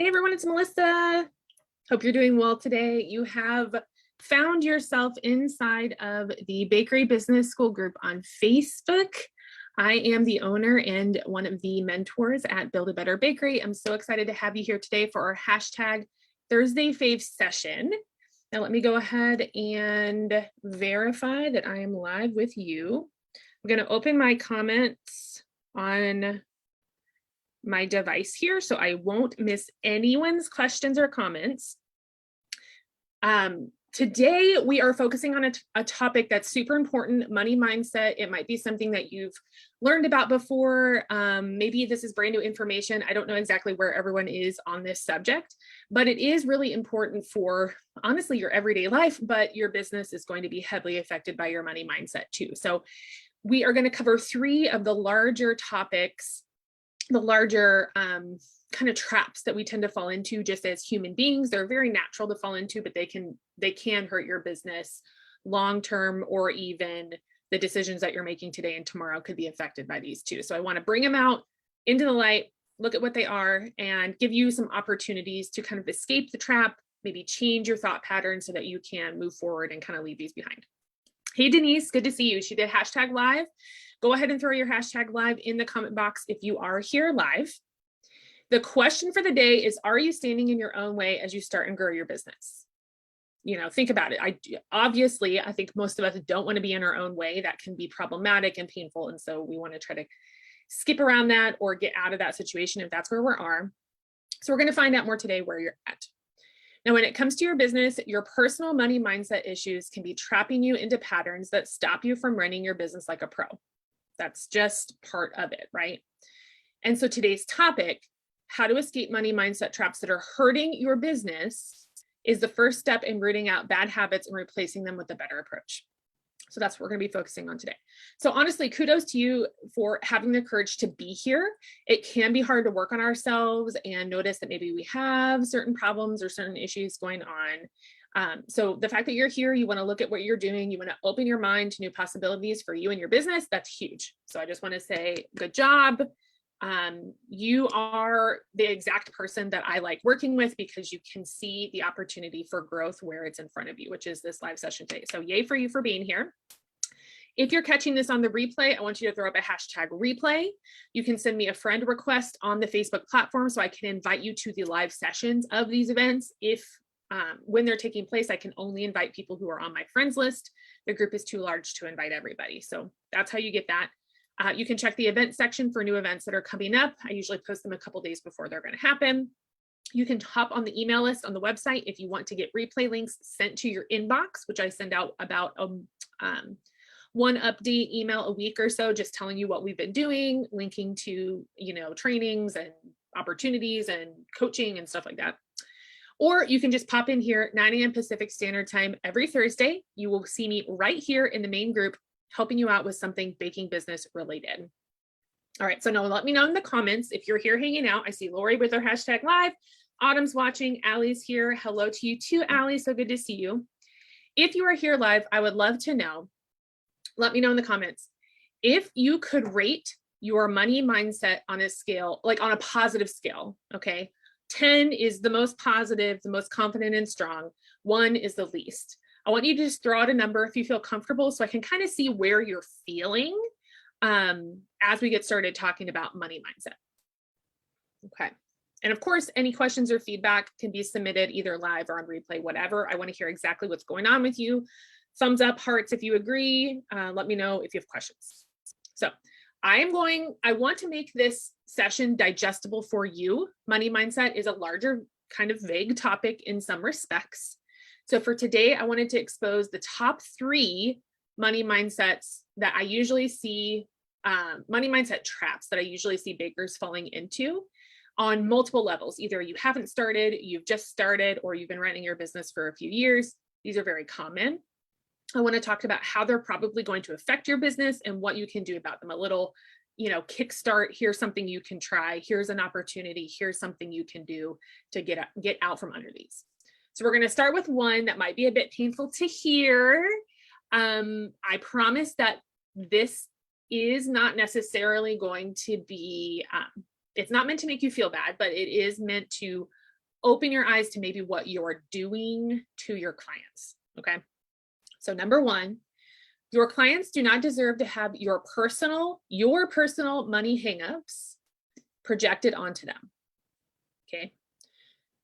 Hey everyone, it's Melissa. Hope you're doing well today. You have found yourself inside of the Bakery Business School group on Facebook. I am the owner and one of the mentors at Build a Better Bakery. I'm so excited to have you here today for our hashtag Thursday Fave session. Now let me go ahead and verify that I am live with you. I'm going to open my comments on my device here so I won't miss anyone's questions or comments. Today we are focusing on a topic that's super important, money mindset. It might be something that you've learned about before. Maybe this is brand new information. I don't know exactly where everyone is on this subject, but it is really important for honestly your everyday life, but your business is going to be heavily affected by your money mindset too. So we are going to cover three of the larger topics, the larger kind of traps that we tend to fall into just as human beings. They're very natural to fall into, but they can hurt your business long-term, or even the decisions that you're making today and tomorrow could be affected by these too. So I want to bring them out into the light, look at what they are, and give you some opportunities to kind of escape the trap, maybe change your thought pattern so that you can move forward and kind of leave these behind. Hey, Denise, good to see you. She did hashtag live. Go ahead and throw your hashtag live in the comment box if you are here live. The question for the day is, are you standing in your own way as you start and grow your business? You know, think about it. Obviously, I think most of us don't want to be in our own way. That can be problematic and painful. And so we want to try to skip around that or get out of that situation if that's where we are. So we're going to find out more today where you're at. Now, when it comes to your business, your personal money mindset issues can be trapping you into patterns that stop you from running your business like a pro. That's just part of it, right? And so today's topic, how to escape money mindset traps that are hurting your business, is the first step in rooting out bad habits and replacing them with a better approach. So that's what we're going to be focusing on today. So honestly, kudos to you for having the courage to be here. It can be hard to work on ourselves and notice that maybe we have certain problems or certain issues going on. So the fact that you're here, you want to look at what you're doing, you want to open your mind to new possibilities for you and your business, that's huge. So I just want to say good job. You are the exact person that I like working with because you can see the opportunity for growth where it's in front of you, which is this live session today. So yay for you for being here. If you're catching this on the replay, I want you to throw up a hashtag replay. You can send me a friend request on the Facebook platform so I can invite you to the live sessions of these events. If when they're taking place, I can only invite people who are on my friends list. The group is too large to invite everybody. So that's how you get that. You can check the event section for new events that are coming up. I usually post them a couple days before they're going to happen. You can hop on the email list on the website if you want to get replay links sent to your inbox, which I send out about one update email a week or so, just telling you what we've been doing, linking to, trainings and opportunities and coaching and stuff like that. Or you can just pop in here at 9 a.m. Pacific Standard Time every Thursday. You will see me right here in the main group, helping you out with something baking business related. All right, so now let me know in the comments if you're here hanging out. I see Lori with her hashtag live. Autumn's watching. Allie's here. Hello to you too, Allie. So good to see you. If you are here live, I would love to know. Let me know in the comments if you could rate your money mindset on a scale, like on a positive scale. Okay, 10 is the most positive, the most confident and strong. 1 is the least. I want you to just throw out a number if you feel comfortable so I can kind of see where you're feeling as we get started talking about money mindset. Okay. And of course, any questions or feedback can be submitted either live or on replay, whatever. I want to hear exactly what's going on with you. Thumbs up, hearts if you agree. Let me know if you have questions. So I want to make this session digestible for you. Money mindset is a larger kind of vague topic in some respects. So for today, I wanted to expose the top 3 money mindsets that I usually see, money mindset traps that I usually see bakers falling into on multiple levels. Either you haven't started, you've just started, or you've been running your business for a few years. These are very common. I want to talk about how they're probably going to affect your business and what you can do about them. A little, kickstart. Here's something you can try. Here's an opportunity. Here's something you can do to get out from under these. So we're going to start with one that might be a bit painful to hear. I promise that this is not necessarily going to be, it's not meant to make you feel bad, but it is meant to open your eyes to maybe what you're doing to your clients. Okay. So number one, your clients do not deserve to have your personal money hangups projected onto them. Okay.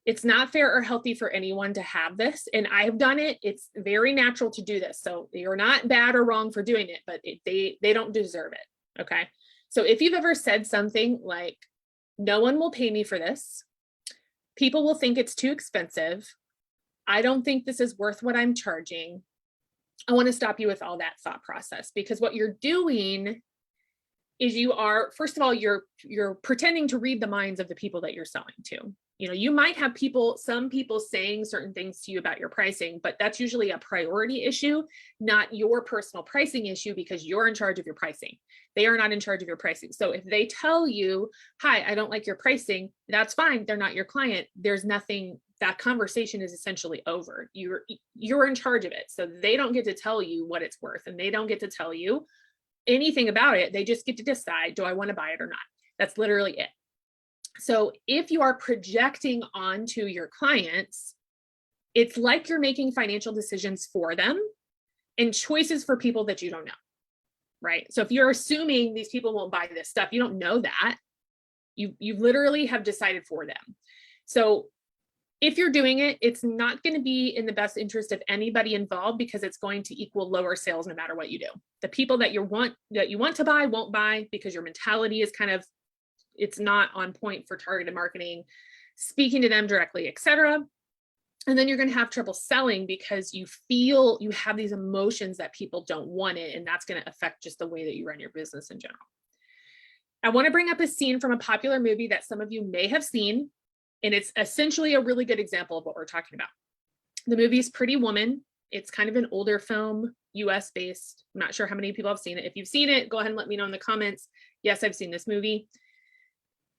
It's not fair or healthy for anyone to have this. And I've done it. It's very natural to do this. So you're not bad or wrong for doing it, but they don't deserve it. Okay. So if you've ever said something like, no one will pay me for this, people will think it's too expensive, I don't think this is worth what I'm charging, I want to stop you with all that thought process, because what you're doing is you are, first of all, you're pretending to read the minds of the people that you're selling to. You know, you might have some people saying certain things to you about your pricing, but that's usually a priority issue, not your personal pricing issue, because you're in charge of your pricing. They are not in charge of your pricing. So if they tell you, hi, I don't like your pricing, that's fine. They're not your client. There's nothing, that conversation is essentially over. You're in charge of it. So they don't get to tell you what it's worth, and they don't get to tell you anything about it. They just get to decide, do I want to buy it or not? That's literally it. So if you are projecting onto your clients, it's like you're making financial decisions for them and choices for people that you don't know, right? So if you're assuming these people won't buy this stuff, you don't know that. You literally have decided for them. So if you're doing it, it's not going to be in the best interest of anybody involved, because it's going to equal lower sales no matter what you do. The people that you want to buy won't buy, because your mentality is kind of, it's not on point for targeted marketing, speaking to them directly, etc. And then you're going to have trouble selling because you feel you have these emotions that people don't want it, and that's going to affect just the way that you run your business in general. I want to bring up a scene from a popular movie that some of you may have seen, and it's essentially a really good example of what we're talking about. The movie is Pretty Woman. It's kind of an older film, US based. I'm not sure how many people have seen it. If you've seen it, go ahead and let me know in the comments. Yes, I've seen this movie.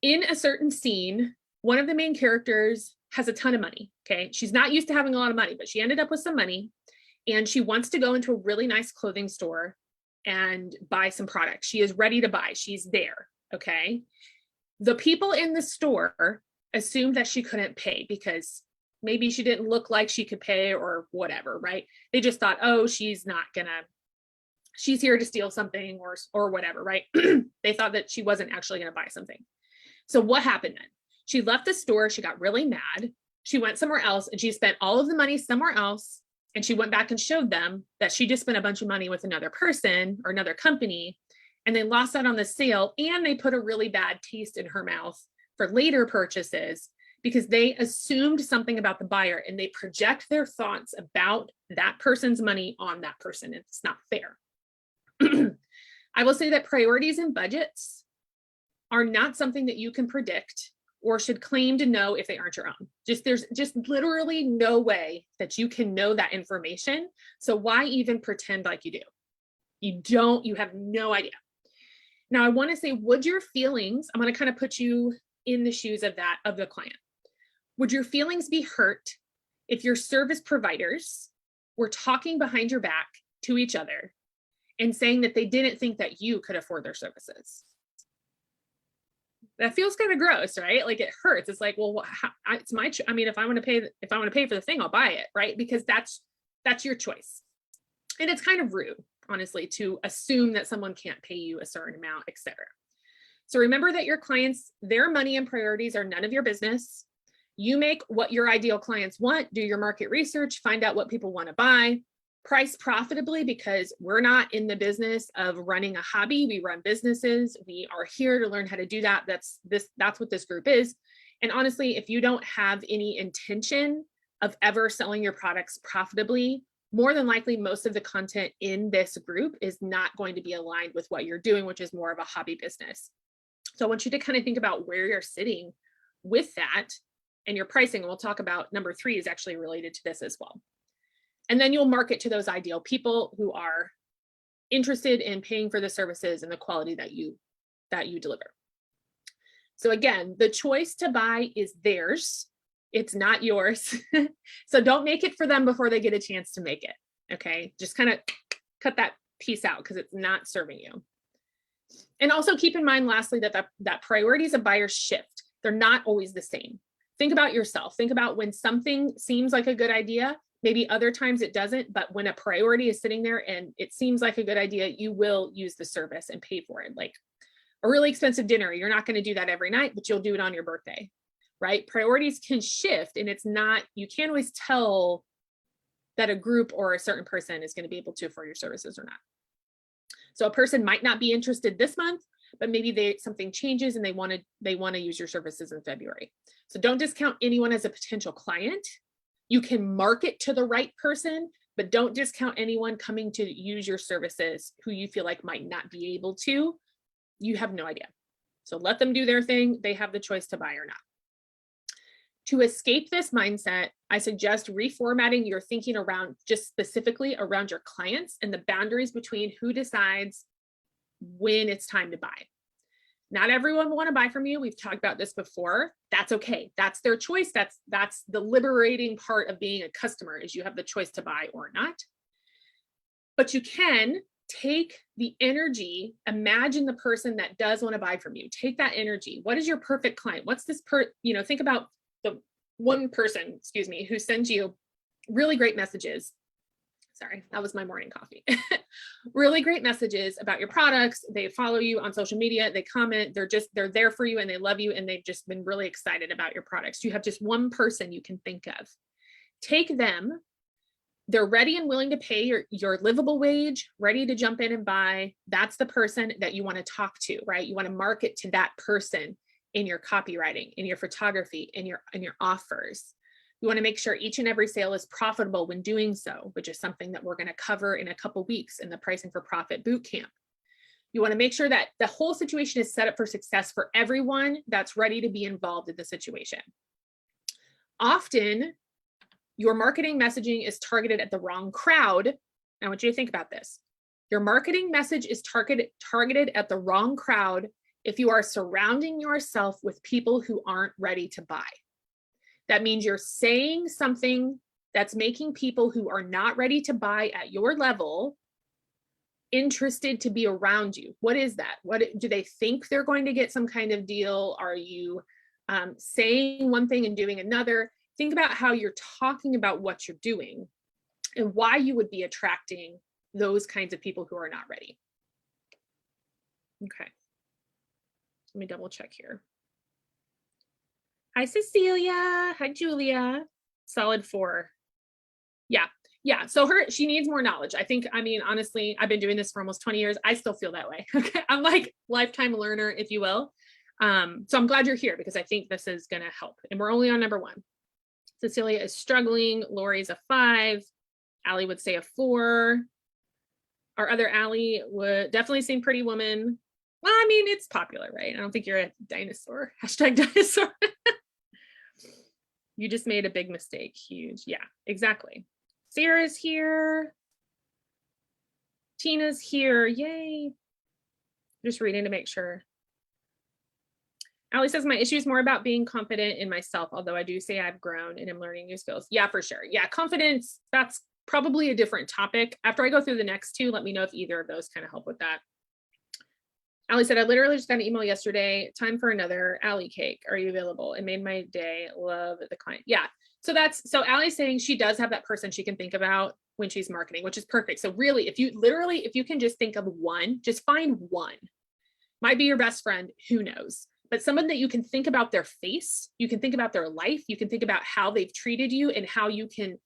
In a certain scene, one of the main characters has a ton of money. Okay. She's not used to having a lot of money, but she ended up with some money, and she wants to go into a really nice clothing store and buy some products. She is ready to buy. She's there. Okay. The people in the store assumed that she couldn't pay because maybe she didn't look like she could pay or whatever, right? They just thought, oh, she's here to steal something or whatever, right? They thought that she wasn't actually going to buy something. So what happened then? She left the store. She got really mad. She went somewhere else, and she spent all of the money somewhere else. And she went back and showed them that she just spent a bunch of money with another person or another company, and they lost out on the sale, and they put a really bad taste in her mouth for later purchases because they assumed something about the buyer, and they project their thoughts about that person's money on that person. It's not fair. I will say that priorities and budgets are not something that you can predict or should claim to know if they aren't your own. There's just literally no way that you can know that information. So why even pretend like you do? You have no idea. Now I want to say, would your feelings, I'm going to kind of put you in the shoes of the client. Would your feelings be hurt if your service providers were talking behind your back to each other and saying that they didn't think that you could afford their services? That feels kind of gross, right? Like, it hurts. It's like, well, it's my I mean, if I want to pay for the thing, I'll buy it, right? Because that's your choice. And it's kind of rude, honestly, to assume that someone can't pay you a certain amount, etc. So remember that your clients, their money and priorities are none of your business. You make what your ideal clients want, do your market research, find out what people want to buy, price profitably, because we're not in the business of running a hobby. We run businesses. We are here to learn how to do that. That's what this group is. And honestly, if you don't have any intention of ever selling your products profitably, more than likely, most of the content in this group is not going to be aligned with what you're doing, which is more of a hobby business. So I want you to kind of think about where you're sitting with that and your pricing. And we'll talk about number 3 is actually related to this as well. And then you'll market to those ideal people who are interested in paying for the services and the quality that you deliver. So again, the choice to buy is theirs. It's not yours. So don't make it for them before they get a chance to make it. Okay. Just kind of cut that piece out because it's not serving you. And also keep in mind, lastly, that priorities of buyers shift. They're not always the same. think about yourself. Think about when something seems like a good idea, maybe other times it doesn't, but when a priority is sitting there and it seems like a good idea, you will use the service and pay for it. Like a really expensive dinner, you're not going to do that every night, but you'll do it on your birthday, right? Priorities can shift, and it's not, you can't always tell that a group or a certain person is going to be able to afford your services or not. So a person might not be interested this month, but maybe something changes and they want to use your services in February. So don't discount anyone as a potential client. You can market to the right person, but don't discount anyone coming to use your services who you feel like might not be able to. You have no idea. So let them do their thing. They have the choice to buy or not. To escape this mindset, I suggest reformatting your thinking around just specifically around your clients and the boundaries between who decides when it's time to buy. Not everyone will want to buy from you. We've talked about this before. That's okay. That's their choice. That's the liberating part of being a customer, is you have the choice to buy or not. But you can take the energy, imagine the person that does want to buy from you. Take that energy. What is your perfect client? What's this think about the one person, excuse me, who sends you really great messages. Sorry, that was my morning coffee. Really great messages about your products. They follow you on social media. They comment. They're there for you and they love you. And they've just been really excited about your products. You have just one person you can think of. Take them. They're ready and willing to pay your livable wage, ready to jump in and buy. That's the person that you want to talk to, right? You want to market to that person in your copywriting, in your photography, in your offers. You want to make sure each and every sale is profitable when doing so, which is something that we're going to cover in a couple weeks in the Pricing for Profit Bootcamp. You want to make sure that the whole situation is set up for success for everyone that's ready to be involved in the situation. Often, your marketing messaging is targeted at the wrong crowd. I want you to think about this. Your marketing message is targeted at the wrong crowd if you are surrounding yourself with people who aren't ready to buy. That means you're saying something that's making people who are not ready to buy at your level interested to be around you. What is that? What do they think they're going to get some kind of deal? Are you saying one thing and doing another? Think about how you're talking about what you're doing and why you would be attracting those kinds of people who are not ready. Okay. Let me double check here. Hi, Cecilia. Hi, Julia. Solid 4. Yeah. So she needs more knowledge. Honestly, I've been doing this for almost 20 years. I still feel that way. Okay. I'm like lifetime learner, if you will. So I'm glad you're here because I think this is going to help. And we're only on number 1. Cecilia is struggling. Lori's a 5. Allie would say a 4. Our other Allie would definitely seem Pretty Woman. Well, it's popular, right? I don't think you're a dinosaur. #dinosaur. You just made a big mistake. Huge. Yeah, exactly. Sarah's here. Tina's here. Yay. Just reading to make sure. Allie says, my issue is more about being confident in myself, although I do say I've grown and am learning new skills. Yeah, for sure. Yeah, confidence, that's probably a different topic. After I go through the next 2, let me know if either of those kind of help with that. Allie said, I literally just got an email yesterday. Time for another Allie cake. Are you available? It made my day. Love the client. Yeah. So Allie's saying she does have that person she can think about when she's marketing, which is perfect. So really, if you can just think of one, just find one. Might be your best friend, who knows? But someone that you can think about their face, you can think about their life, you can think about how they've treated you and how you can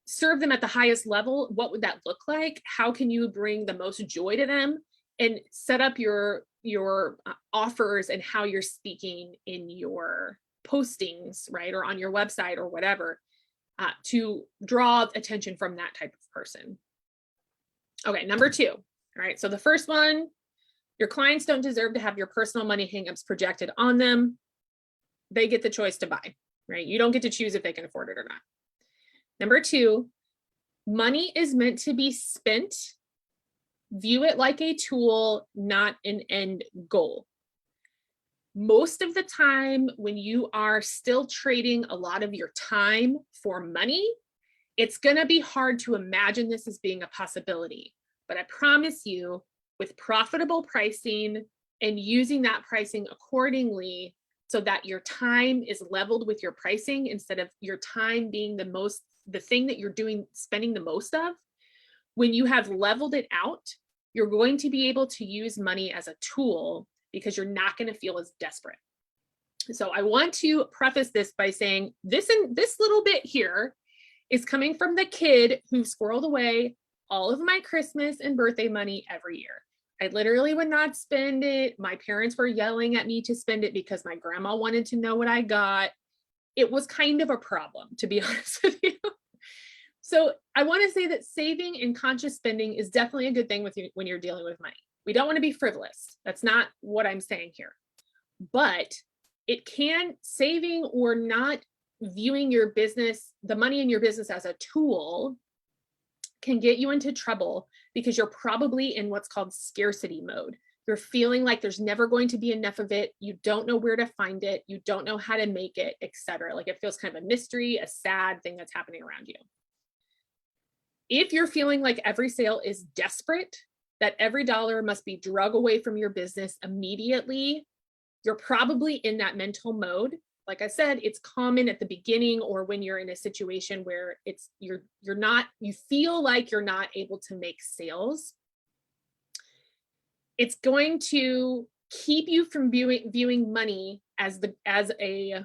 serve them at the highest level. What would that look like? How can you bring the most joy to them and set up your offers and how you're speaking in your postings, right? Or on your website or whatever, to draw attention from that type of person. Okay, number 2. All right, so the first one, your clients don't deserve to have your personal money hangups projected on them. They get the choice to buy, right? You don't get to choose if they can afford it or not. Number 2, money is meant to be spent. View it like a tool, not an end goal. Most of the time, when you are still trading a lot of your time for money, it's going to be hard to imagine this as being a possibility. But I promise you, with profitable pricing and using that pricing accordingly so that your time is leveled with your pricing instead of your time being the thing that you're spending the most of. When you have leveled it out, you're going to be able to use money as a tool because you're not going to feel as desperate. So I want to preface this by saying this little bit here is coming from the kid who squirreled away all of my Christmas and birthday money every year. I literally would not spend it. My parents were yelling at me to spend it because my grandma wanted to know what I got. It was kind of a problem, to be honest with you. So I want to say that saving and conscious spending is definitely a good thing when you're dealing with money. We don't want to be frivolous. That's not what I'm saying here. But saving or not viewing your business, the money in your business as a tool, can get you into trouble because you're probably in what's called scarcity mode. You're feeling like there's never going to be enough of it. You don't know where to find it. You don't know how to make it, etc. Like it feels kind of a mystery, a sad thing that's happening around you. If you're feeling like every sale is desperate, that every dollar must be drug away from your business immediately, you're probably in that mental mode. Like I said, it's common at the beginning or when you're in a situation where you feel like you're not able to make sales. It's going to keep you from viewing money as a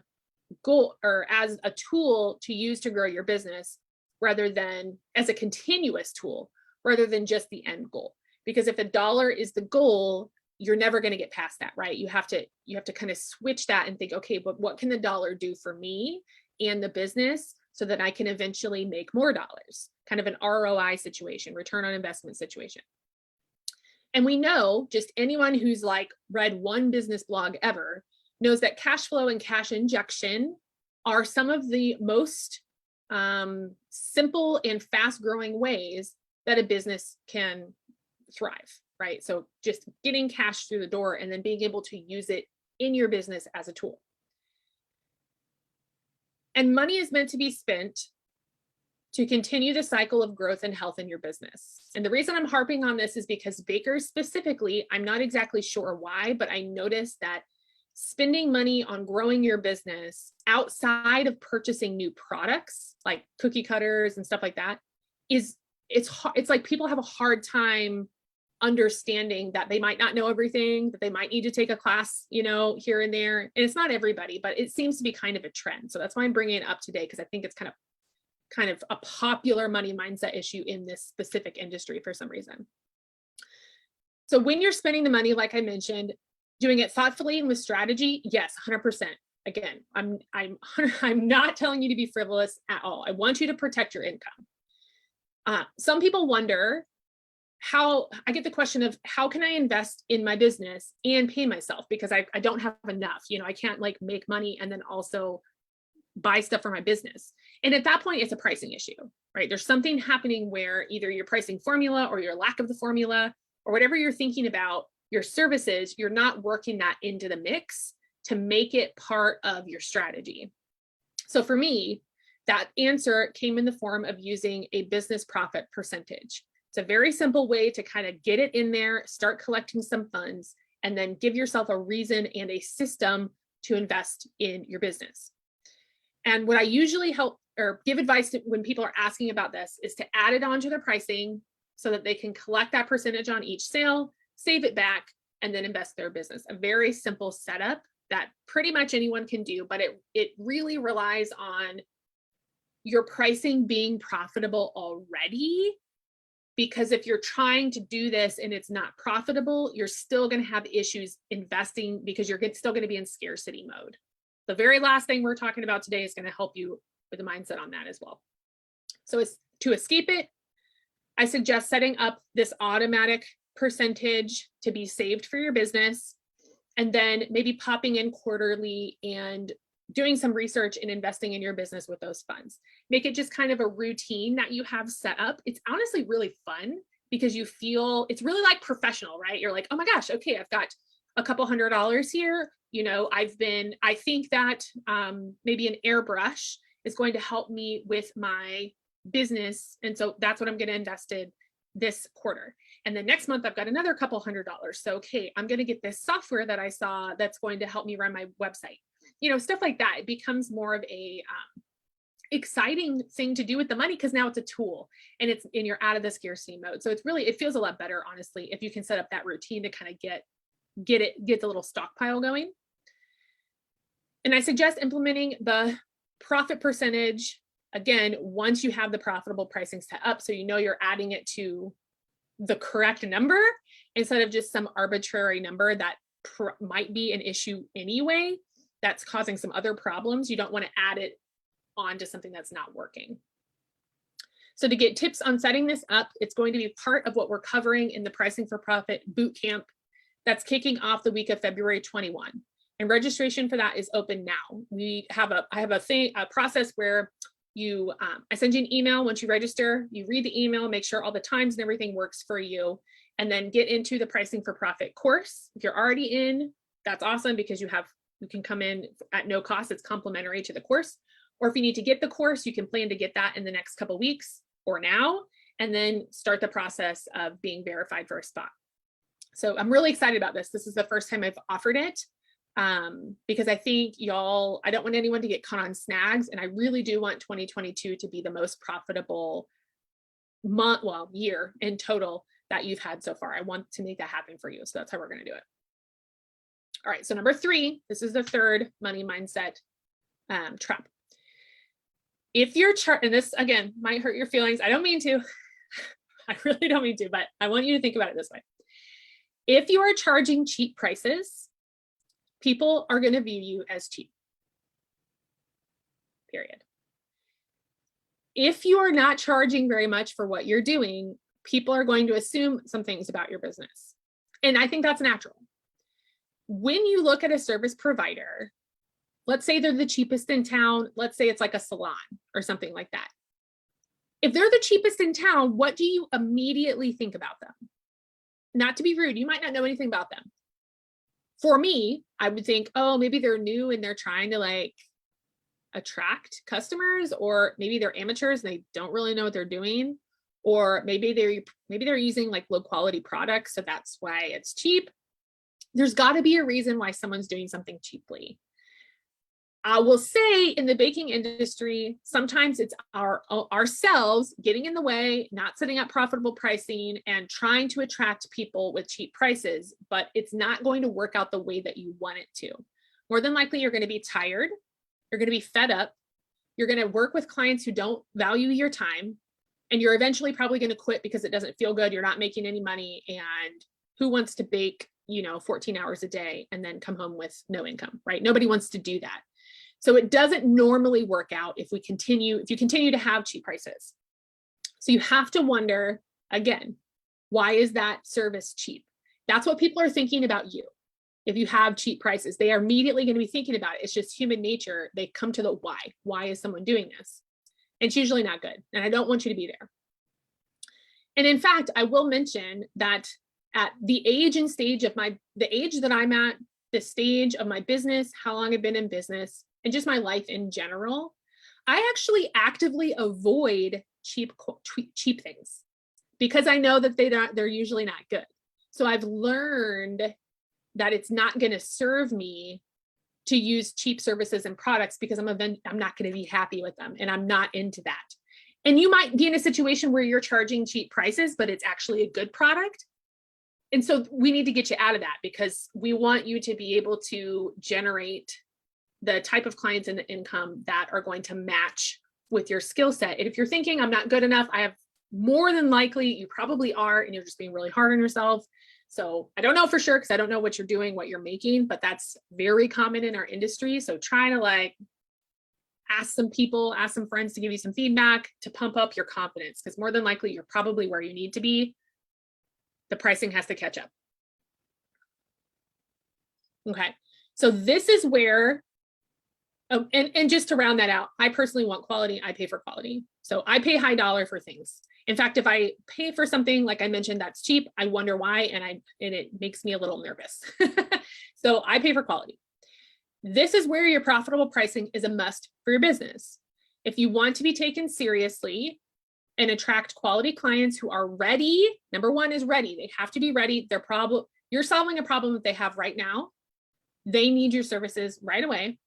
goal or as a tool to use to grow your business, rather than as a continuous tool, rather than just the end goal. Because if $1 is the goal, you're never going to get past that, right? You have to kind of switch that and think, okay, but what can the $1 do for me and the business so that I can eventually make more dollars? Kind of an ROI situation, return on investment situation. And we know, just anyone who's like read one business blog ever knows that cash flow and cash injection are some of the most simple and fast growing ways that a business can thrive, right? So just getting cash through the door and then being able to use it in your business as a tool. And money is meant to be spent to continue the cycle of growth and health in your business. And the reason I'm harping on this is because bakers specifically, I'm not exactly sure why, but I noticed that spending money on growing your business outside of purchasing new products like cookie cutters and stuff like that it's like people have a hard time understanding that they might not know everything, that they might need to take a class, here and there. And it's not everybody, but it seems to be kind of a trend. So that's why I'm bringing it up today, because I think it's kind of a popular money mindset issue in this specific industry for some reason. So when you're spending the money, like I mentioned, doing it thoughtfully and with strategy, yes, 100%. Again, I'm not telling you to be frivolous at all. I want you to protect your income. Some people wonder how I get the question of how can I invest in my business and pay myself, because I don't have enough. I can't like make money and then also buy stuff for my business. And at that point, it's a pricing issue, right? There's something happening where either your pricing formula or your lack of the formula or whatever you're thinking about your services, you're not working that into the mix to make it part of your strategy. So for me, that answer came in the form of using a business profit percentage. It's a very simple way to kind of get it in there, start collecting some funds, and then give yourself a reason and a system to invest in your business. And what I usually help or give advice to when people are asking about this is to add it onto their pricing so that they can collect that percentage on each sale, save it back, and then invest their business. A very simple setup that pretty much anyone can do, but it really relies on your pricing being profitable already. Because if you're trying to do this and it's not profitable, you're still going to have issues investing because you're still going to be in scarcity mode. The very last thing we're talking about today is going to help you with the mindset on that as well. So to escape it, I suggest setting up this automatic percentage to be saved for your business, and then maybe popping in quarterly and doing some research and investing in your business with those funds. Make it just kind of a routine that you have set up. It's honestly really fun because you feel it's really like professional, right? You're like, oh my gosh, okay, I've got a couple $100 here. I think that maybe an airbrush is going to help me with my business. And so that's what I'm going to invest in this quarter. And then next month, I've got another couple $100. So, okay, I'm going to get this software that I saw that's going to help me run my website. stuff like that. It becomes more of a exciting thing to do with the money because now it's a tool and you're out of the scarcity mode. So it feels a lot better, honestly, if you can set up that routine to kind of get the little stockpile going. And I suggest implementing the profit percentage again once you have the profitable pricing set up, so you're adding it to the correct number instead of just some arbitrary number that might be an issue anyway that's causing some other problems. You don't want to add it onto something that's not working. So to get tips on setting this up, it's going to be part of what we're covering in the Pricing for Profit bootcamp that's kicking off the week of February 21. And registration for that is open now. I have a process where I send you an email once you register, you read the email, make sure all the times and everything works for you, and then get into the Pricing for Profit course. If you're already in, that's awesome because you can come in at no cost. It's complimentary to the course. Or if you need to get the course, you can plan to get that in the next couple of weeks or now, and then start the process of being verified for a spot. So I'm really excited about this. This is the first time I've offered it because I think I don't want anyone to get caught on snags. And I really do want 2022 to be the most profitable year in total that you've had so far. I want to make that happen for you. So that's how we're going to do it. All right. So number 3, this is the third money mindset trap. If you're and this again might hurt your feelings. I don't mean to. I really don't mean to, but I want you to think about it this way. If you are charging cheap prices, people are going to view you as cheap. Period. If you are not charging very much for what you're doing, people are going to assume some things about your business. And I think that's natural. When you look at a service provider, let's say they're the cheapest in town. Let's say it's like a salon or something like that. If they're the cheapest in town, what do you immediately think about them? Not to be rude, you might not know anything about them. For me, I would think, oh, maybe they're new and they're trying to attract customers, or maybe they're amateurs and they don't really know what they're doing, or maybe they're using low quality products, so that's why it's cheap. There's got to be a reason why someone's doing something cheaply. I will say in the baking industry, sometimes it's ourselves getting in the way, not setting up profitable pricing and trying to attract people with cheap prices, but it's not going to work out the way that you want it to. More than likely, you're going to be tired. You're going to be fed up. You're going to work with clients who don't value your time, and you're eventually probably going to quit because it doesn't feel good. You're not making any money, and who wants to bake, 14 hours a day and then come home with no income, right? Nobody wants to do that. So it doesn't normally work out if you continue to have cheap prices. So you have to wonder, again, why is that service cheap? That's what people are thinking about you. If you have cheap prices, they are immediately going to be thinking about it. It's just human nature. They come to the why. Why is someone doing this? It's usually not good. And I don't want you to be there. And in fact, I will mention that at the age and stage of the age that I'm at, the stage of my business, how long I've been in business, and just my life in general, I actually actively avoid cheap things because I know that they're usually not good. So I've learned that it's not going to serve me to use cheap services and products because I'm not going to be happy with them, and I'm not into that. And you might be in a situation where you're charging cheap prices, but it's actually a good product. And so we need to get you out of that because we want you to be able to generate the type of clients and the income that are going to match with your skill set. And if you're thinking I'm not good enough, I have more than likely you probably are, and you're just being really hard on yourself. So I don't know for sure because I don't know what you're doing, what you're making, but that's very common in our industry. So try to ask some friends to give you some feedback to pump up your confidence, because more than likely you're probably where you need to be. The pricing has to catch up. Okay, so this is where, and just to round that out, I personally want quality. I pay for quality. So I pay high dollar for things. In fact, if I pay for something, like I mentioned, that's cheap, I wonder why, and it makes me a little nervous. So I pay for quality. This is where your profitable pricing is a must for your business. If you want to be taken seriously and attract quality clients who are ready, number one is ready. They have to be ready. You're solving a problem that they have right now. They need your services right away.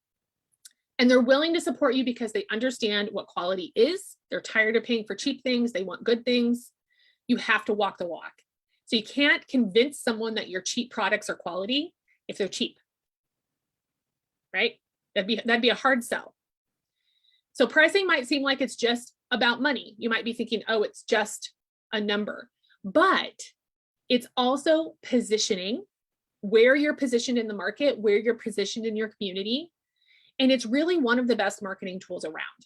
And they're willing to support you because they understand what quality is. They're tired of paying for cheap things. They want good things. You have to walk the walk. So you can't convince someone that your cheap products are quality if they're cheap, right? That'd be a hard sell. So pricing might seem like it's just about money. You might be thinking, oh, it's just a number, but it's also positioning, where you're positioned in the market, where you're positioned in your community. And it's really one of the best marketing tools around.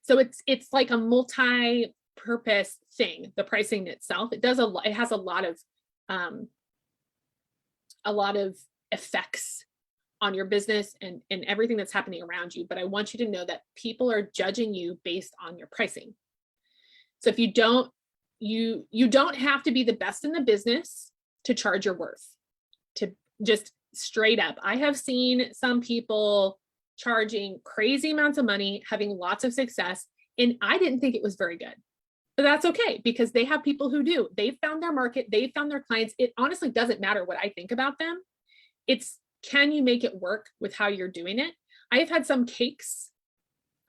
So it's like a multi-purpose thing, the pricing itself. It has a lot of effects on your business and everything that's happening around you. But I want you to know that people are judging you based on your pricing. So if you don't have to be the best in the business to charge your worth, to just straight up. I have seen some people charging crazy amounts of money, having lots of success, and I didn't think it was very good. But that's okay, because they have people who do. They've found their market, they've found their clients. It honestly doesn't matter what I think about them. It's, can you make it work with how you're doing it? I have had some cakes,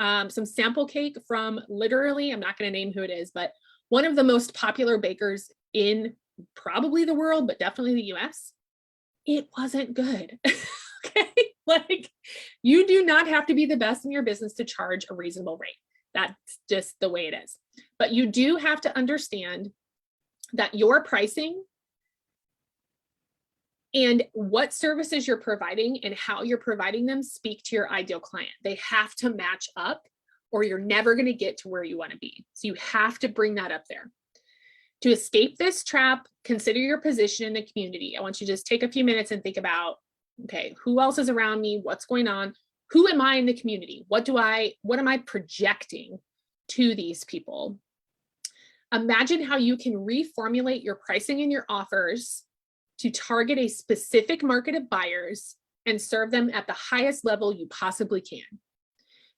some sample cake from literally, I'm not going to name who it is, but one of the most popular bakers in probably the world, but definitely the US. It wasn't good. Okay. Like, you do not have to be the best in your business to charge a reasonable rate. That's just the way it is. But you do have to understand that your pricing and what services you're providing and how you're providing them speak to your ideal client. They have to match up, or you're never going to get to where you want to be. So you have to bring that up there. To escape this trap, consider your position in the community. I want you to just take a few minutes and think about, okay, who else is around me? What's going on? Who am I in the community? What am I projecting to these people? Imagine how you can reformulate your pricing and your offers to target a specific market of buyers and serve them at the highest level you possibly can.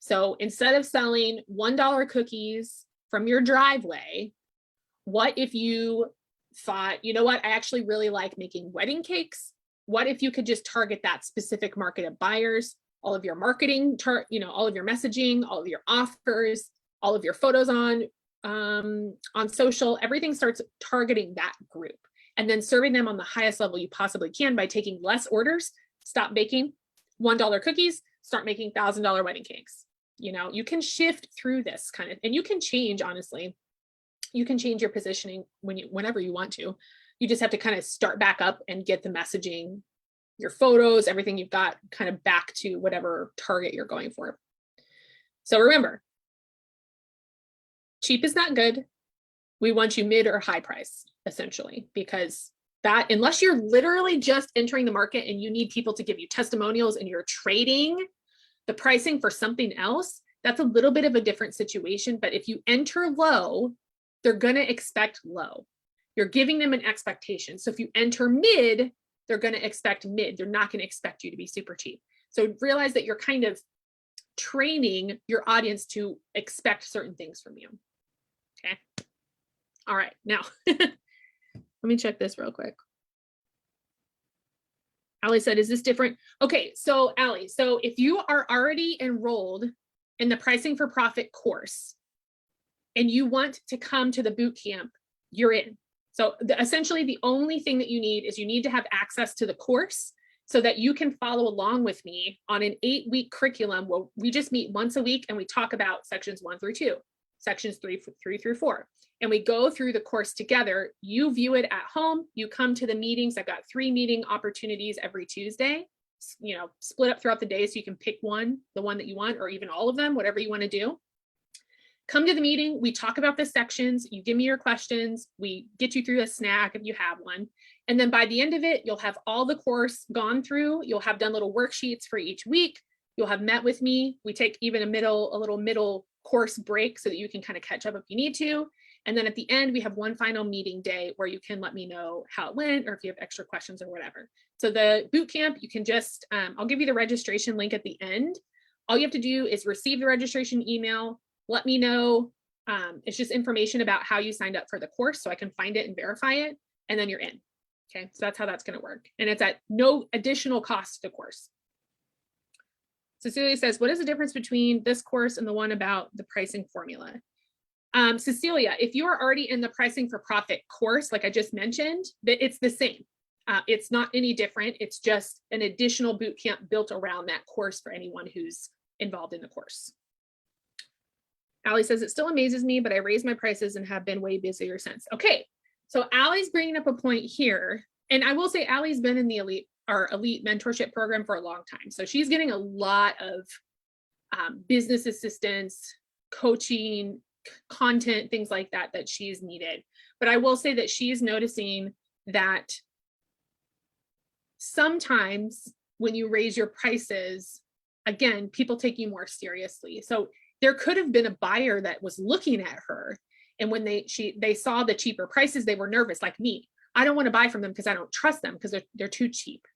So instead of selling $1 cookies from your driveway, what if you thought, you know what, I actually really like making wedding cakes. What if you could just target that specific market of buyers, all of your marketing, all of your messaging, all of your offers, all of your photos on social, everything starts targeting that group and then serving them on the highest level you possibly can by taking less orders. Stop baking $1 cookies, start making $1,000 wedding cakes. You can shift through this kind of, and you can change, honestly, you can change your positioning whenever you want to. You just have to kind of start back up and get the messaging, your photos, everything you've got kind of back to whatever target you're going for. So remember, cheap is not good. We want you mid or high price, essentially, because that, unless you're literally just entering the market and you need people to give you testimonials and you're trading the pricing for something else, that's a little bit of a different situation. But if you enter low, they're going to expect low. You're giving them an expectation. So if you enter mid, they're going to expect mid. They're not going to expect you to be super cheap. So realize that you're kind of training your audience to expect certain things from you. Okay. All right. Now, let me check this real quick. Allie said, is this different? Okay. So Allie, so if you are already enrolled in the Pricing for Profit course and you want to come to the boot camp, you're in. So essentially the only thing that you need is you need to have access to the course so that you can follow along with me on an 8-week curriculum where we just meet once a week and we talk about sections 1 through 2, sections 3 through 4. And we go through the course together. You view it at home. You come to the meetings. I've got 3 meeting opportunities every Tuesday, split up throughout the day so you can pick one, the one that you want, or even all of them, whatever you want to do. Come to the meeting, we talk about the sections, you give me your questions, we get you through a snack if you have one. And then by the end of it, you'll have all the course gone through, you'll have done little worksheets for each week, you'll have met with me. We take even a little middle course break so that you can kind of catch up if you need to. And then at the end, we have one final meeting day where you can let me know how it went or if you have extra questions or whatever. So the boot camp, you can just, I'll give you the registration link at the end. All you have to do is receive the registration email, let me know. It's just information about how you signed up for the course so I can find it and verify it, and then you're in. Okay, so that's how that's going to work. And it's at no additional cost to the course. Cecilia says, what is the difference between this course and the one about the pricing formula? Cecilia, if you are already in the pricing for profit course, like I just mentioned, that it's the same. It's not any different. It's just an additional boot camp built around that course for anyone who's involved in the course. Allie says, it still amazes me, but I raised my prices and have been way busier since. Okay, so Allie's bringing up a point here. And I will say Allie's been in the elite mentorship program for a long time. So she's getting a lot of business assistance, coaching, content, things like that, that she's needed. But I will say that she's noticing that sometimes when you raise your prices, again, people take you more seriously. So there could have been a buyer that was looking at her, and when they saw the cheaper prices, they were nervous, like me. I don't want to buy from them because I don't trust them because they're too cheap.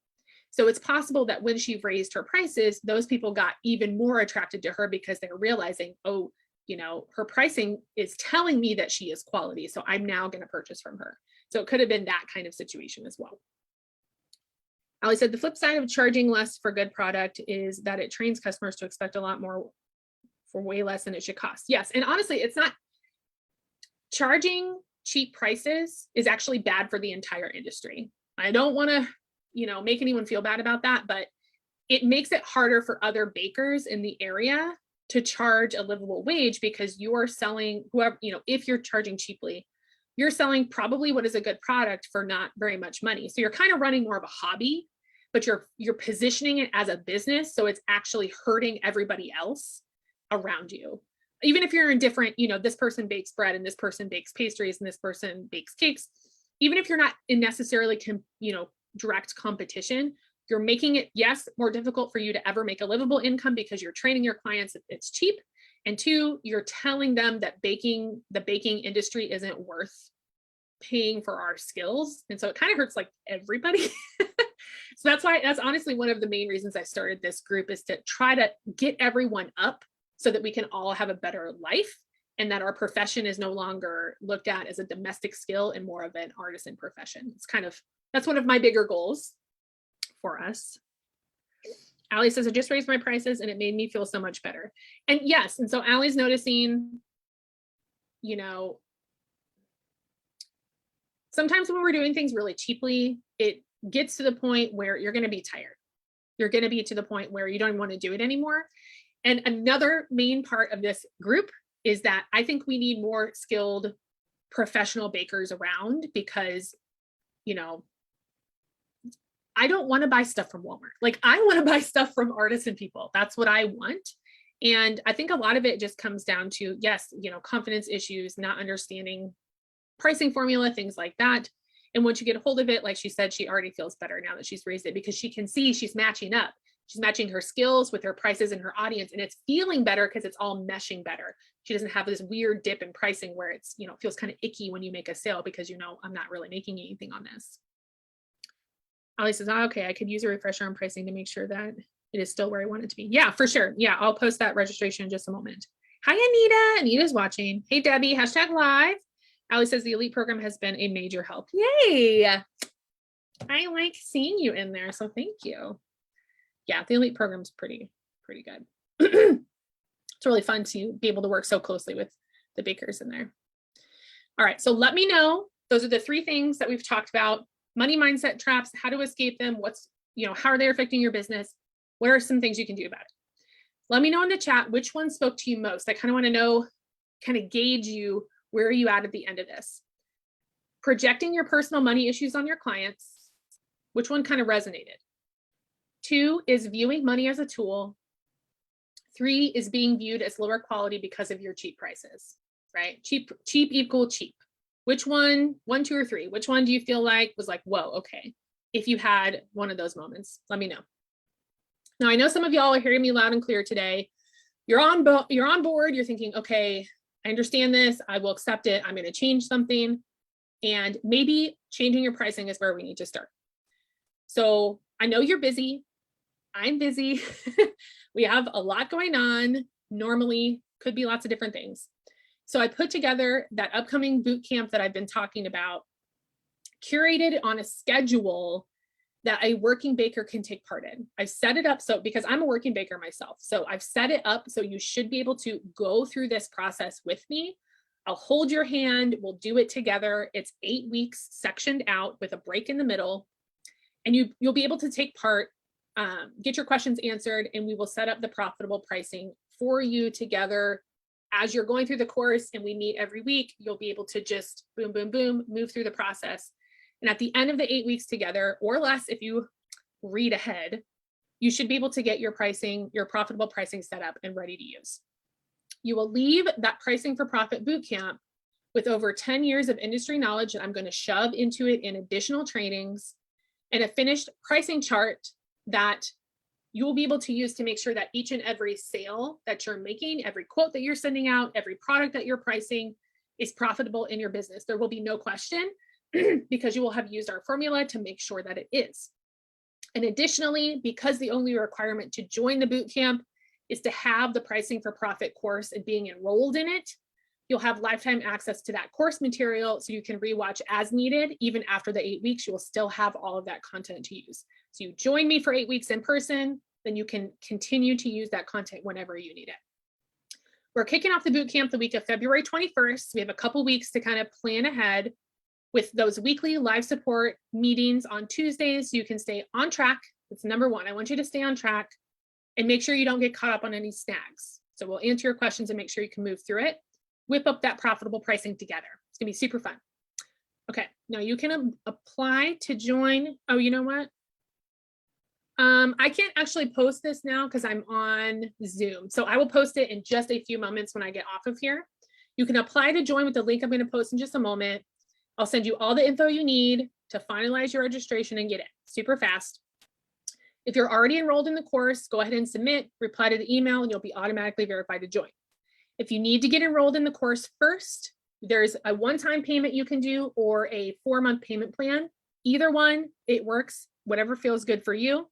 So it's possible that when she raised her prices, those people got even more attracted to her because they're realizing, oh, you know, her pricing is telling me that she is quality. So I'm now going to purchase from her. So it could have been that kind of situation as well. Ali said, the flip side of charging less for good product is that it trains customers to expect a lot more for way less than it should cost. Yes. And honestly, it's not, charging cheap prices is actually bad for the entire industry. I don't want to, you know, make anyone feel bad about that, but it makes it harder for other bakers in the area to charge a livable wage because you are selling whoever, you know, if you're charging cheaply, you're selling probably what is a good product for not very much money. So you're kind of running more of a hobby, but you're positioning it as a business. So it's actually hurting everybody else around you. Even if you're in different, you know, this person bakes bread and this person bakes pastries and this person bakes cakes, even if you're not in necessarily, you know, direct competition, you're making it, yes, more difficult for you to ever make a livable income because you're training your clients that it's cheap. And two, you're telling them that the baking industry isn't worth paying for our skills. And so it kind of hurts like everybody. So that's honestly one of the main reasons I started this group, is to try to get everyone up so that we can all have a better life and that our profession is no longer looked at as a domestic skill and more of an artisan profession. That's one of my bigger goals for us. Allie says, I just raised my prices and it made me feel so much better. And yes, and so Allie's noticing, you know, sometimes when we're doing things really cheaply, it gets to the point where you're going to be tired. You're going to be to the point where you don't want to do it anymore. And another main part of this group is that I think we need more skilled professional bakers around because, you know, I don't want to buy stuff from Walmart. Like, I want to buy stuff from artisan people. That's what I want. And I think a lot of it just comes down to, yes, you know, confidence issues, not understanding pricing formula, things like that. And once you get a hold of it, like she said, she already feels better now that she's raised it because she can see she's matching up. She's matching her skills with her prices and her audience, and it's feeling better because it's all meshing better. She doesn't have this weird dip in pricing where it's, you know, feels kind of icky when you make a sale because, you know, I'm not really making anything on this. Ali says, oh, okay, I could use a refresher on pricing to make sure that it is still where I want it to be. Yeah, for sure. Yeah, I'll post that registration in just a moment. Hi, Anita. Anita's watching. Hey, Debbie, #live. Ali says the elite program has been a major help. Yay. I like seeing you in there, so thank you. Yeah, the elite program's pretty good. It's really fun to be able to work so closely with the bakers in there. All right, so let me know. Those are the 3 things that we've talked about. Money mindset traps, how to escape them, how are they affecting your business? What are some things you can do about it? Let me know in the chat which one spoke to you most. I kind of want to know, kind of gauge you, where are you at the end of this? Projecting your personal money issues on your clients, which one kind of resonated? 2 is viewing money as a tool. 3 is being viewed as lower quality because of your cheap prices, right? Cheap equal cheap. Which one, 1, 2, or 3, which one do you feel like was like, whoa, okay. If you had one of those moments, let me know. Now, I know some of y'all are hearing me loud and clear today. You're on board, you're thinking, okay, I understand this, I will accept it, I'm gonna change something. And maybe changing your pricing is where we need to start. So I know you're busy, I'm busy. We have a lot going on. Normally, could be lots of different things. So I put together that upcoming boot camp that I've been talking about, curated on a schedule that a working baker can take part in. I've set it up so, because I'm a working baker myself, so I've set it up so you should be able to go through this process with me. I'll hold your hand, we'll do it together. It's 8 weeks sectioned out with a break in the middle, and you'll be able to take part, get your questions answered, and we will set up the profitable pricing for you together. As you're going through the course and we meet every week, you'll be able to just boom, boom, boom, move through the process. And at the end of the 8 weeks together, or less if you read ahead, you should be able to get your pricing, your profitable pricing set up and ready to use. You will leave that Pricing for Profit Bootcamp with over 10 years of industry knowledge that I'm going to shove into it in additional trainings, and a finished pricing chart that you will be able to use to make sure that each and every sale that you're making, every quote that you're sending out, every product that you're pricing is profitable in your business. There will be no question because you will have used our formula to make sure that it is. And additionally, because the only requirement to join the bootcamp is to have the Pricing for Profit course and being enrolled in it, you'll have lifetime access to that course material so you can rewatch as needed. Even after the 8 weeks, you will still have all of that content to use. So you join me for 8 weeks in person, then you can continue to use that content whenever you need it. We're kicking off the bootcamp the week of February 21st. We have a couple weeks to kind of plan ahead with those weekly live support meetings on Tuesdays so you can stay on track. That's number one. I want you to stay on track and make sure you don't get caught up on any snags. So we'll answer your questions and make sure you can move through it. Whip up that profitable pricing together. It's gonna be super fun. Okay, now you can apply to join. Oh, you know what? I can't actually post this now because I'm on Zoom. So I will post it in just a few moments when I get off of here. You can apply to join with the link I'm going to post in just a moment. I'll send you all the info you need to finalize your registration and get it super fast. If you're already enrolled in the course, go ahead and submit, reply to the email, and you'll be automatically verified to join. If you need to get enrolled in the course first, there's a one-time payment you can do or a 4-month payment plan. Either one, it works, whatever feels good for you.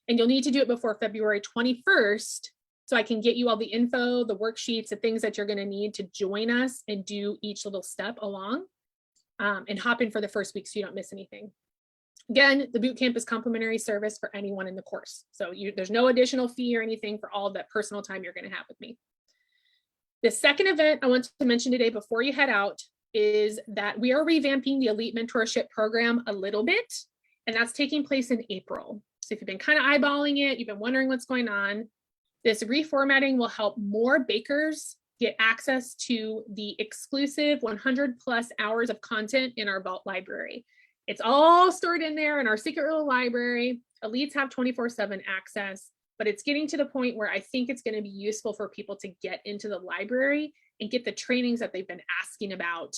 And you'll need to do it before February 21st so I can get you all the info, the worksheets, the things that you're going to need to join us and do each little step along, and hop in for the first week so you don't miss anything. Again, the bootcamp is complimentary service for anyone in the course. So there's no additional fee or anything for all of that personal time you're going to have with me. The second event I want to mention today before you head out is that we are revamping the Elite Mentorship program a little bit, and that's taking place in April. So if you've been kind of eyeballing it, you've been wondering what's going on, this reformatting will help more bakers get access to the exclusive 100+ hours of content in our Vault library. It's all stored in there in our secret little library. Elites have 24/7 access, but it's getting to the point where I think it's going to be useful for people to get into the library and get the trainings that they've been asking about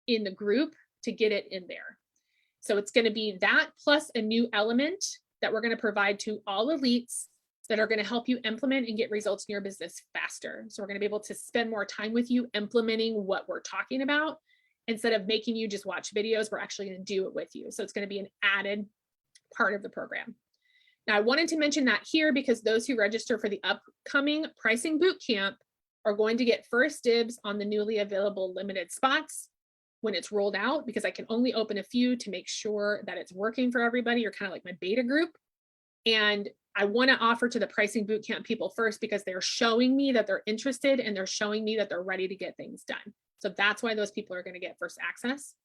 in the group to get it in there. So it's going to be that plus a new element that we're going to provide to all elites that are going to help you implement and get results in your business faster. So we're going to be able to spend more time with you implementing what we're talking about. Instead of making you just watch videos, we're actually going to do it with you. So it's going to be an added part of the program. Now, I wanted to mention that here because those who register for the upcoming pricing bootcamp are going to get first dibs on the newly available limited spots when it's rolled out, because I can only open a few to make sure that it's working for everybody. You're kind of like my beta group. And I want to offer to the pricing bootcamp people first because they're showing me that they're interested and they're showing me that they're ready to get things done. So that's why those people are going to get first access.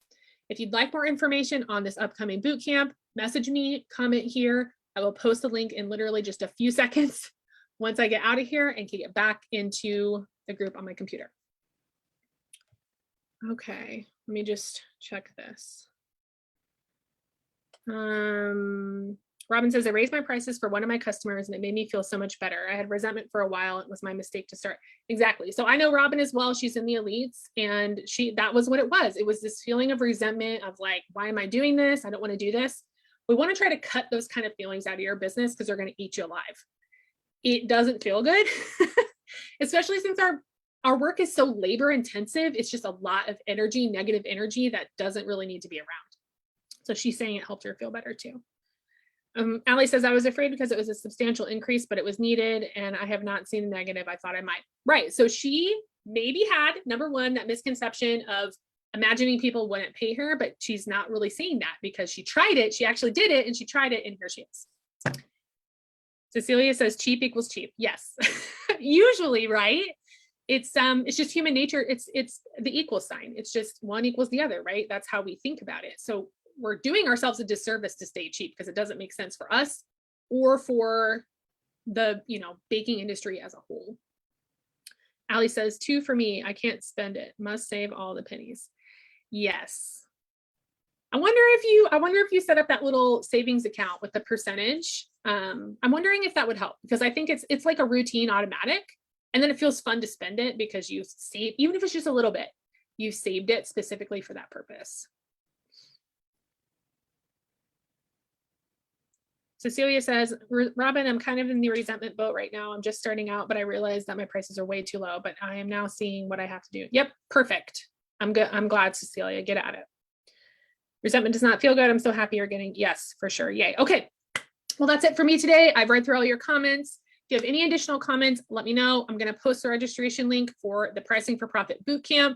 If you'd like more information on this upcoming bootcamp, message me, comment here. I will post a link in literally just a few seconds once I get out of here and can get back into the group on my computer. Okay, let me just check this. Robin says, I raised my prices for one of my customers and it made me feel so much better. I had resentment for a while. It was my mistake to start. Exactly. So I know Robin as well. She's in the elites and that was what it was. It was this feeling of resentment of like, why am I doing this? I don't want to do this. We want to try to cut those kind of feelings out of your business because they're going to eat you alive. It doesn't feel good, especially since our work is so labor intensive. It's just a lot of energy, negative energy that doesn't really need to be around. So she's saying it helped her feel better too. Allie says, I was afraid because it was a substantial increase, but it was needed and I have not seen the negative. I thought I might. Right. So she maybe had, number one, that misconception of imagining people wouldn't pay her, but she's not really saying that because she tried it. She actually did it and she tried it and here she is. Cecilia says cheap equals cheap. Yes, usually, right? It's just human nature. It's the equal sign. It's just one equals the other, right? That's how we think about it. So we're doing ourselves a disservice to stay cheap because it doesn't make sense for us or for the, baking industry as a whole. Allie says 2 for me. I can't spend it. Must save all the pennies. Yes. I wonder if you set up that little savings account with the percentage. I'm wondering if that would help because I think it's like a routine automatic, and then it feels fun to spend it because you save, even if it's just a little bit, you saved it specifically for that purpose. Cecilia says, Robin, I'm kind of in the resentment boat right now. I'm just starting out, but I realized that my prices are way too low, but I am now seeing what I have to do. Yep, perfect. I'm good. I'm glad, Cecilia, get at it. Resentment does not feel good. I'm so happy you're getting, yes, for sure. Yay. Okay. Well, that's it for me today. I've read through all your comments. If you have any additional comments, let me know. I'm going to post the registration link for the Pricing for Profit Bootcamp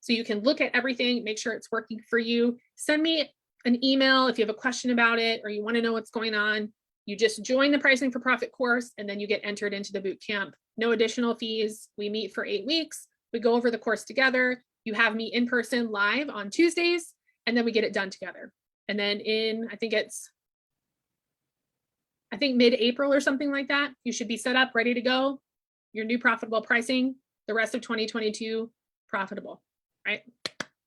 so you can look at everything, make sure it's working for you. Send me an email if you have a question about it or you want to know what's going on. You just join the Pricing for Profit course and then you get entered into the bootcamp. No additional fees. We meet for 8 weeks. We go over the course together. You have me in person live on Tuesdays, and then we get it done together. And then in, I think mid-April or something like that, you should be set up, ready to go. Your new profitable pricing, the rest of 2022 profitable, right?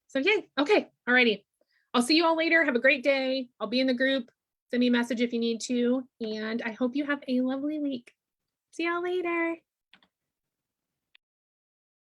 So yay, okay, alrighty. I'll see you all later. Have a great day. I'll be in the group. Send me a message if you need to. And I hope you have a lovely week. See y'all later.